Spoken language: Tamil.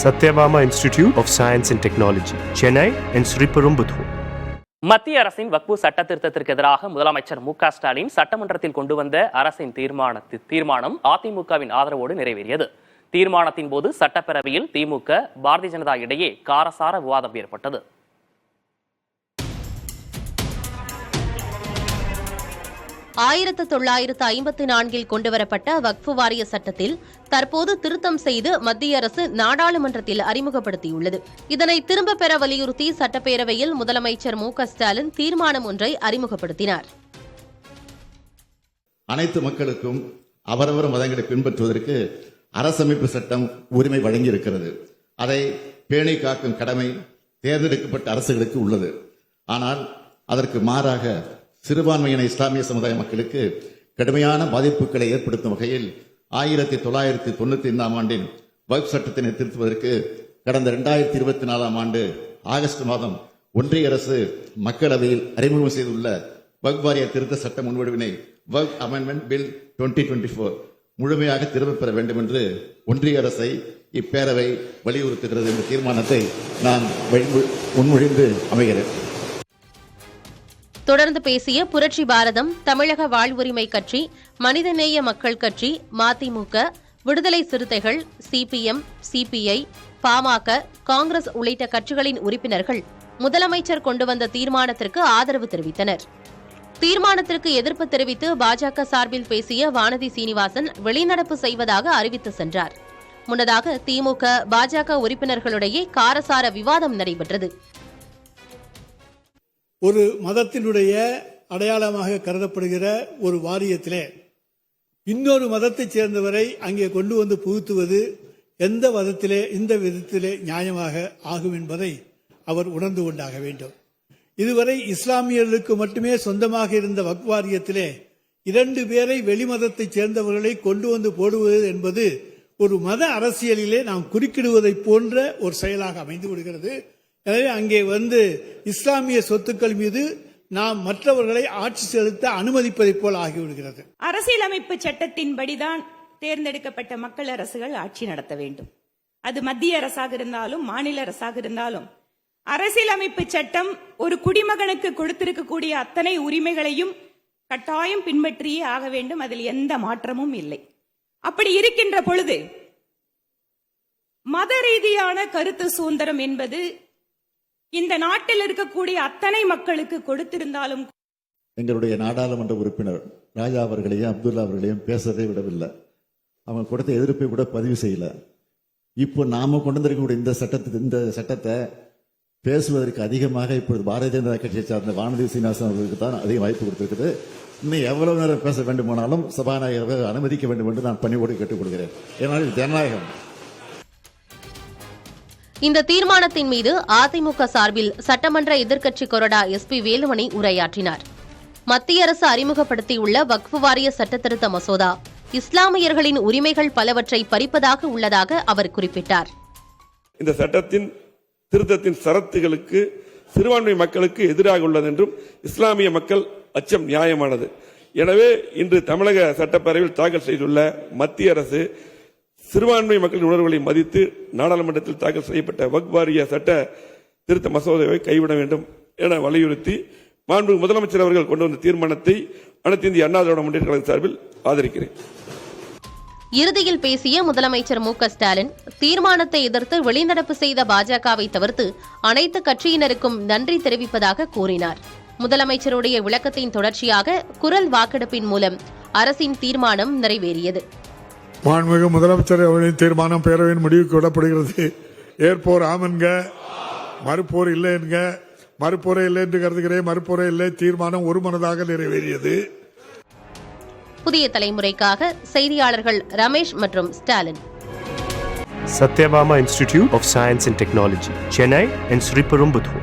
Satyabama Institute of Science and Technology, Chennai and Sriperumbudur. மத்திய அரசின் வக்ஃபு சட்ட திருத்தத்திற்கு எதிராக முதலமைச்சர் மு.க. ஸ்டாலின் சட்டமன்றத்தில் கொண்டு வந்த அரசின் தீர்மானம் அதிமுகவின் ஆதரவோடு நிறைவேறியது. தீர்மானத்தின் போது சட்டப்பேரவையில் திமுக, பாரதிய ஜனதா இடையே காரசார விவாதம் ஏற்பட்டது. ஆயிரத்து 1954 கொண்டுவரப்பட்ட வக்ஃபு வாரிய சட்டத்தில் தற்போது திருத்தம் செய்து மத்திய அரசு நாடாளுமன்றத்தில் அறிமுகப்படுத்தியுள்ளது. இதனை திரும்பப் பெற வலியுறுத்தி சட்டப்பேரவையில் முதலமைச்சர் மு.க. ஸ்டாலின் தீர்மானம் ஒன்றை அறிமுகப்படுத்தினார். அனைத்து மக்களுக்கும் அவரவர் மதங்களை பின்பற்றுவதற்கு அரசமைப்பு சட்டம் உரிமை வழங்கியிருக்கிறது. அதை பேணி காக்கும் கடமை தேர்ந்தெடுக்கப்பட்ட அரசுகளுக்கு உள்ளது. ஆனால் அதற்கு மாறாக சிறுபான்மையின இஸ்லாமிய சமுதாய மக்களுக்கு கடுமையான பாதிப்புகளை ஏற்படுத்தும் வகையில் 1995 ஆண்டின் வக்ஃப் சட்டத்தினை திருத்துவதற்கு கடந்த 2024 ஆண்டு ஆகஸ்ட் மாதம் ஒன்றிய அரசு மக்களவையில் அறிமுகம் செய்துள்ள வக்ஃப் வாரிய திருத்த சட்ட முன்வடிவினை வக்ஃப் அமெண்ட்மெண்ட் பில் 2024 முழுமையாக திரும்பப் பெற வேண்டும் என்று ஒன்றிய அரசை இப்பேரவை வலியுறுத்துகிறது என்ற தீர்மானத்தை நான் முன்மொழிந்து அமைகிறேன். தொடர்ந்து பேசிய புரட்சி பாரதம், தமிழக வாழ்வுரிமை கட்சி, மனிதநேய மக்கள் கட்சி, மதிமுக, விடுதலை சிறுத்தைகள், சிபிஎம், சிபிஐ, பாமக, காங்கிரஸ் உள்ளிட்ட கட்சிகளின் உறுப்பினர்கள் முதலமைச்சர் கொண்டு வந்த தீர்மானத்திற்கு ஆதரவு தெரிவித்தனர். தீர்மானத்திற்கு எதிர்ப்பு தெரிவித்து பாஜக சார்பில் பேசிய வானதி சீனிவாசன் வெளிநடப்பு செய்வதாக அறிவித்து சென்றார். முன்னதாக திமுக, பாஜக உறுப்பினர்களிடையே காரசார விவாதம் நடைபெற்றது. ஒரு மதத்தினுடைய அடையாளமாக கருதப்படுகிற ஒரு வாரியத்திலே இன்னொரு மதத்தைச் சேர்ந்தவரை அங்கே கொண்டு வந்து புகுத்துவது எந்த விதத்திலே நியாயமாக ஆகும் என்பதை அவர் உணர்ந்து கொண்டாக வேண்டும். இதுவரை இஸ்லாமியர்களுக்கு மட்டுமே சொந்தமாக இருந்த வக்ஃப் வாரியத்திலே 2 பேரை வெளிமதத்தைச் சேர்ந்தவர்களை கொண்டு வந்து போடுவது என்பது ஒரு மத அரசியலிலே நாம் குறுக்கிடுவதை போன்ற ஒரு செயலாக அமைந்து விடுகிறது. எனவே அங்கே வந்து இஸ்லாமிய சொத்துக்கள் மீது நாம் மற்றவர்களை ஆட்சி செலுத்த அனுமதிப்பதை போல் ஆகிவிடுகிறது. அரசியலமைப்பு சட்டத்தின்படிதான் தேர்ந்தெடுக்கப்பட்ட மக்கள் அரசுகள் ஆட்சி நடத்த வேண்டும். அது மத்திய அரசாக இருந்தாலும் மாநில அரசாக இருந்தாலும் அரசியலமைப்பு சட்டம் ஒரு குடிமகனுக்கு கொடுத்திருக்கக்கூடிய அத்தனை உரிமைகளையும் கட்டாயம் பின்பற்றியே ஆக வேண்டும். அதில் எந்த மாற்றமும் இல்லை. அப்படி இருக்கின்ற பொழுது மத ரீதியான கருத்து சுதந்திரம் என்பது இந்த நாட்டில் இருக்கக்கூடிய அத்தனை மக்களுக்கு கொடுத்திருந்தாலும் எங்களுடைய நாடாளுமன்ற உறுப்பினர் ராஜா அவர்களையும் அப்துல்லா அவர்களையும் பேசவே விடவில்லை. அவங்க கொடுத்த எதிர்ப்பை கூட பதிவு செய்யல. இப்போ நாம கொண்டு வந்திருக்கக்கூடிய இந்த சட்டத்தை பேசுவதற்கு அதிகமாக இப்பொழுது பாரதிய ஜனதா கட்சியை சார்ந்த வானதி சீனிவாசன் அவர்களுக்கு தான் அதிக வாய்ப்பு கொடுத்திருக்குது. இன்னும் எவ்வளவு நேரம் பேச வேண்டுமானாலும் சபாநாயகர் அனுமதிக்க வேண்டும் என்று நான் பணிவோடு கேட்டுக் கொள்கிறேன். ஏனால் ஜனநாயகம். இந்த தீர்மானத்தின் மீது அதிமுக சார்பில் சட்டமன்ற எதிர்க்கட்சி கொறடா SP வேலுமணி உரையாற்றினார். மத்திய அரசு அறிமுகப்படுத்தியுள்ள வக்ஃபு வாரிய சட்டத்திருத்த மசோதா இஸ்லாமியர்களின் உரிமைகள் பலவற்றை பறிப்பதாக உள்ளதாக அவர் குறிப்பிட்டார். இந்த சட்டத்தின் திருத்தத்தின் சரத்துகளுக்கு சிறுபான்மை மக்களுக்கு எதிராக உள்ளது என்றும் இஸ்லாமிய மக்கள் அச்சம் நியாயமானது. எனவே இன்று தமிழக சட்டப்பேரவையில் தாக்கல் செய்துள்ள மத்திய அரசு சிறுபான்மை மக்களின் உணர்வுகளை மதித்து நாடாளுமன்றத்தில் தாக்கல் செய்யப்பட்ட வக்ஃப் வாரிய சட்ட திருத்த மசோதாவை கைவிட வேண்டும் என வலியுறுத்தி மாண்புமிகு முதலமைச்சர் அவர்கள் கொண்டு வந்த தீர்மானத்தை அனைத்து இந்திய அண்ணா திராவிட முன்னேற்ற கழகம் சார்பில் ஆதரிக்கிறேன். இறுதியில் பேசிய முதலமைச்சர் மு.க. ஸ்டாலின் தீர்மானத்தை எதிர்த்து வெளிநடப்பு செய்த பாஜகவை தவிர்த்து அனைத்து கட்சியினருக்கும் நன்றி தெரிவிப்பதாக கூறினார். முதலமைச்சருடைய விளக்கத்தின் தொடர்ச்சியாக குரல் வாக்கெடுப்பின் மூலம் அரசின் தீர்மானம் நிறைவேறியது. மாண்புமிகு முதலமைச்சர் அவர்களின் தீர்மானம் பேரவையின் முடிவுக்கு விடப்படுகிறது. ஏற்போர் ஆமன்க, மறுப்போர் இல்லை என்க. மறுப்போரே இல்லை என்று கருதுகிறேன். மறுப்போரே இல்லை. தீர்மானம் ஒருமனதாக நிறைவேறியது. புதிய தலைமுறைக்காக செய்தியாளர்கள் ரமேஷ் மற்றும் Stalin. Satyabama Institute of Science and Technology, Chennai and Sriperumbudur.